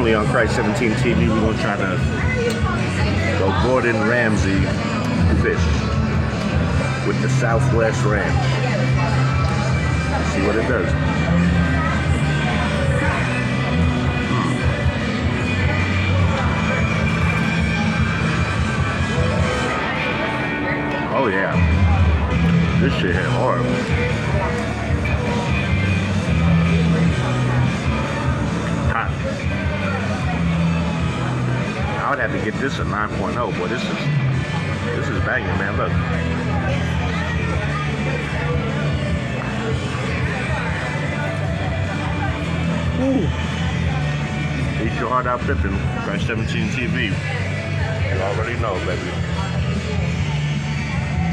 only on Christ 17 TV. We're gonna try to go Gordon Ramsay fish with the Southwest Ranch. See what it does. Oh yeah, this shit hit hard. Hot. I would have to get this a 9.0. Boy, this is banging, man. Look. Ooh. Eat your heart out pippin'. Christ 17 TV. You already know, baby.